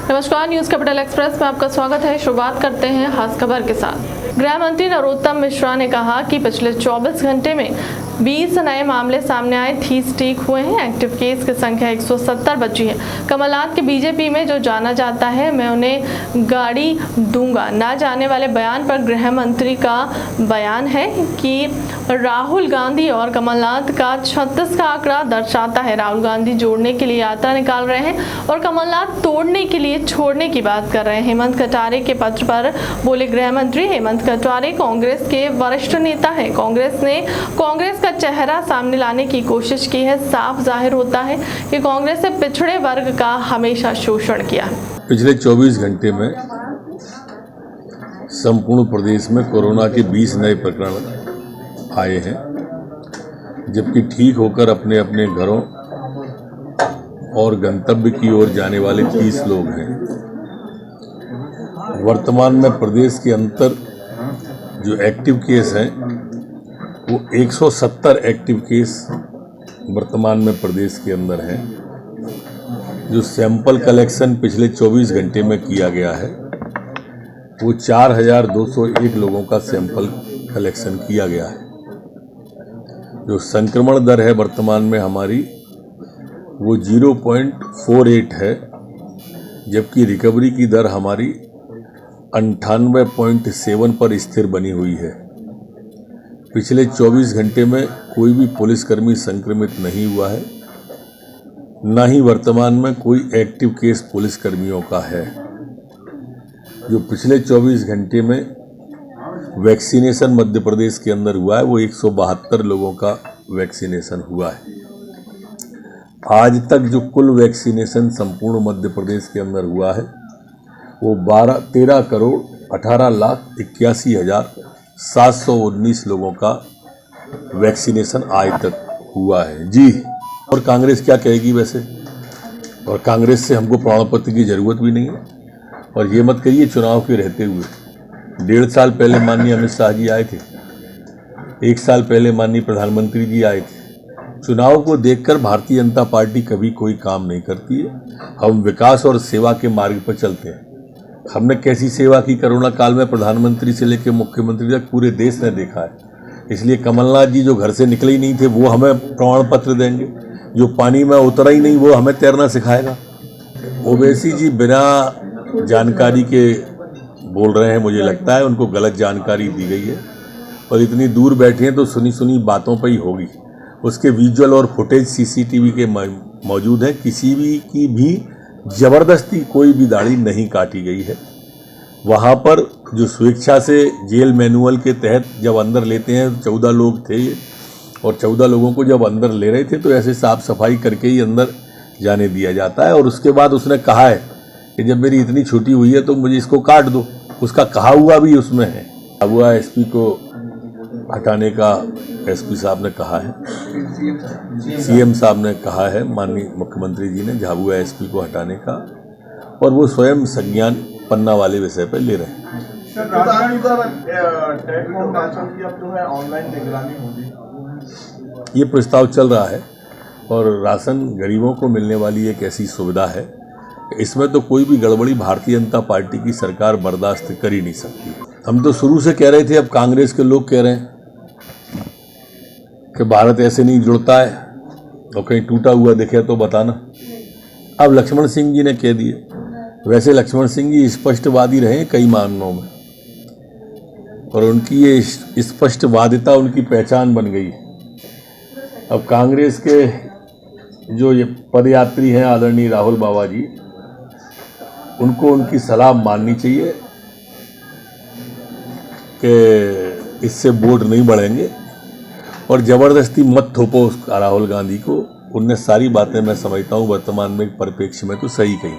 नमस्कार, news capital express में आपका स्वागत है। शुरुआत करते हैं खास खबर के साथ। गृह मंत्री नरोत्तम मिश्रा ने कहा कि पिछले 24 घंटे में 20 नए मामले सामने आए, 30 ठीक हुए हैं। एक्टिव केस की संख्या 170 बची है। कमलनाथ के बीजेपी में जो जाना जाता है, मैं उन्हें गाड़ी दूंगा ना जाने वाले बयान पर गृह मंत्री का बयान है कि राहुल गांधी और कमलनाथ का 36 का आंकड़ा दर्शाता है। राहुल गांधी जोड़ने के लिए यात्रा निकाल रहे हैं और कमलनाथ तोड़ने के लिए छोड़ने की बात कर रहे हैं। हेमंत कटारे के पत्र पर बोले गृह मंत्री। हेमंत कटारे कांग्रेस के वरिष्ठ नेता हैं। कांग्रेस ने कांग्रेस का चेहरा सामने लाने की कोशिश की है। साफ जाहिर होता है कि कांग्रेस ने पिछड़े वर्ग का हमेशा शोषण किया है। पिछले 24 घंटे में संपूर्ण प्रदेश में कोरोना के 20 नए प्रकरण आए हैं, जबकि ठीक होकर अपने अपने घरों और गंतव्य की ओर जाने वाले 30 लोग हैं। वर्तमान में प्रदेश के अंदर जो एक्टिव केस हैं वो 170 एक्टिव केस वर्तमान में प्रदेश के अंदर हैं। जो सैंपल कलेक्शन पिछले 24 घंटे में किया गया है वो 4201 लोगों का सैंपल कलेक्शन किया गया है। जो संक्रमण दर है वर्तमान में हमारी वो 0.48 है, जबकि रिकवरी की दर हमारी 98.7 पर स्थिर बनी हुई है। पिछले 24 घंटे में कोई भी पुलिसकर्मी संक्रमित नहीं हुआ है, न ही वर्तमान में कोई एक्टिव केस पुलिसकर्मियों का है। जो पिछले 24 घंटे में वैक्सीनेशन मध्य प्रदेश के अंदर हुआ है वो 172 लोगों का वैक्सीनेशन हुआ है। आज तक जो कुल वैक्सीनेशन संपूर्ण मध्य प्रदेश के अंदर हुआ है वो 13,18,81,719 लोगों का वैक्सीनेशन आज तक हुआ है। जी, और कांग्रेस क्या कहेगी वैसे? और कांग्रेस से हमको प्रमाण पत्र की जरूरत भी नहीं है। और ये मत कहिए चुनाव के रहते हुए 1.5 साल पहले माननीय अमित शाह जी आए थे, 1 साल पहले माननीय प्रधानमंत्री जी आए थे। चुनाव को देखकर भारतीय जनता पार्टी कभी कोई काम नहीं करती है। हम विकास और सेवा के मार्ग पर चलते हैं। हमने कैसी सेवा की कोरोना काल में, प्रधानमंत्री से लेकर मुख्यमंत्री तक पूरे देश ने देखा है। इसलिए कमलनाथ जी जो घर से निकले ही नहीं थे वो हमें प्रमाण पत्र देंगे, जो पानी में उतरा ही नहीं वो हमें तैरना सिखाएगा। ओवैसी जी बिना जानकारी के बोल रहे हैं, मुझे लगता है उनको गलत जानकारी दी गई है और इतनी दूर बैठे हैं तो सुनी सुनी बातों पर ही होगी। उसके विजुअल और फुटेज सीसीटीवी के मौजूद है। किसी की भी जबरदस्ती कोई भी दाढ़ी नहीं काटी गई है। वहाँ पर जो स्वेच्छा से जेल मैनुअल के तहत जब अंदर लेते हैं, 14 लोग थे और 14 लोगों को जब अंदर ले रहे थे तो ऐसे साफ सफाई करके ही अंदर जाने दिया जाता है। और उसके बाद उसने कहा है कि जब मेरी इतनी छुट्टी हुई है तो मुझे इसको काट दो। उसका कहा हुआ भी उसमें है। झाबुआ एसपी को हटाने का एसपी साहब ने कहा है, सीएम साहब ने कहा है, माननीय मुख्यमंत्री जी ने झाबुआ एसपी को हटाने का, और वो स्वयं संज्ञान पन्ना वाले विषय पर ले रहे हैं। ये प्रस्ताव चल रहा है और राशन गरीबों को मिलने वाली एक ऐसी सुविधा है, इसमें तो कोई भी गड़बड़ी भारतीय जनता पार्टी की सरकार बर्दाश्त कर ही नहीं सकती। हम तो शुरू से कह रहे थे, अब कांग्रेस के लोग कह रहे हैं कि भारत ऐसे नहीं जुड़ता है और कहीं टूटा हुआ दिखे तो बताना। अब लक्ष्मण सिंह जी ने कह दिए। वैसे लक्ष्मण सिंह जी स्पष्टवादी रहे कई मामलों में और उनकी ये स्पष्टवादिता उनकी पहचान बन गई। अब कांग्रेस के जो ये पदयात्री हैं आदरणीय राहुल बाबा जी, उनको उनकी सलाह माननी चाहिए कि इससे वोट नहीं बढ़ेंगे और ज़बरदस्ती मत थोपो उस राहुल गांधी को। उनने सारी बातें मैं समझता हूँ वर्तमान में परिप्रेक्ष्य में तो सही कही।